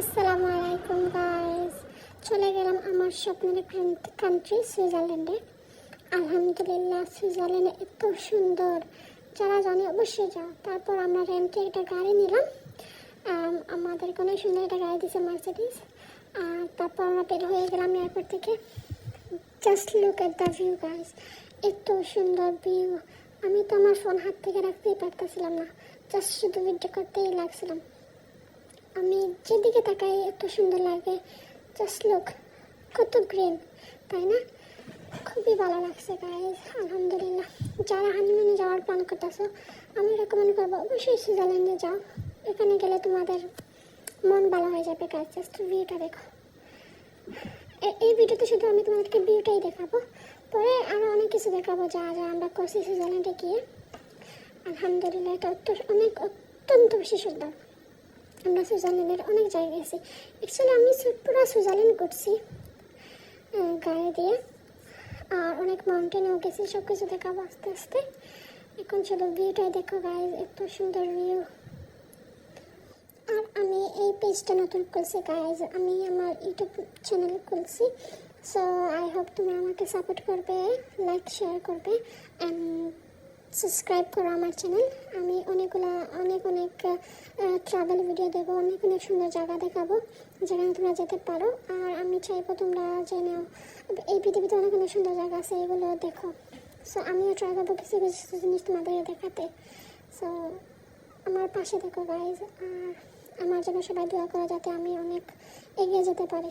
আসসালামু আলাইকুম গাইস, চলে গেলাম আমার স্বপ্নের কান্ট্রি সুইজারল্যান্ডে। আলহামদুলিল্লাহ, সুইজারল্যান্ডে এত সুন্দর, যারা জানে অবশ্যই যাও। তারপর আমরা রেন্টে একটা গাড়ি নিলাম, আমাদেরকে অনেক সুন্দর একটা গাড়ি দিয়েছে মার্সিডিজ। আর তারপর আমরা বের হয়ে গেলাম এয়ারপোর্ট থেকে। Just look at the view guys, এত সুন্দর ভিউ। আমি তো আমার ফোন হাত থেকে রাখতেই পারতেছিলাম না, জাস্ট শুধু ভিডিও করতেই লাগছিলাম। আমি যেদিকে তাকাই এত সুন্দর লাগে। জাস্ট লুক, কত গ্রিন, তাই না? খুবই ভালো লাগছে গাইজ, আলহামদুলিল্লাহ। যারা হানিমুনে যাওয়ার প্ল্যান করতেছো, আমি রেকমেন্ড করবো অবশ্যই সুইজারল্যান্ডে যাও। এখানে গেলে তোমাদের মন ভালো হয়ে যাবে গাইজ। জাস্ট ভিউটা দেখো। এই ভিডিওতে শুধু আমি তোমাদেরকে ভিউটাই দেখাবো, পরে আরও অনেক কিছু দেখাবো যা যা আমরা করছি সুইজারল্যান্ডে গিয়ে। আলহামদুলিল্লাহ, এটা অত্যন্ত বেশি সুন্দর। আমরা সুইজারল্যান্ডের অনেক জায়গায় গেছি। অ্যাকচুয়ালি আমি পুরো সুইজারল্যান্ড করছি গাড়ি দিয়ে, আর অনেক মাউন্টেনেও গেছি। সব কিছু দেখাবো আস্তে আস্তে। এখন শুধু ভিউটাই দেখো গাইজ, এত সুন্দর ভিউ। আর আমি এই পেজটা নতুন খুলছি গাইজ, আমি আমার ইউটিউব চ্যানেল খুলছি। সো আই হোপ তোমরা আমাকে সাপোর্ট করবে, লাইক শেয়ার করবে অ্যান্ড সাবস্ক্রাইব করো আমার চ্যানেল। আমি অনেক ট্রাভেল ভিডিও দেবো, অনেক সুন্দর জায়গা দেখাবো যেখানে তোমরা যেতে পারো। আর আমি চাইবো তোমরা জেনেও এই পৃথিবীতে অনেক সুন্দর জায়গা আছে, এগুলো দেখো। সো আমিও ট্রাই করবো কিছু কিছু জিনিস তোমাদেরকে দেখাতে। সো আমার পাশে দেখো গাইজ, আর আমার জন্য সবাই দোয়া করো যাতে আমি অনেক এগিয়ে যেতে পারি।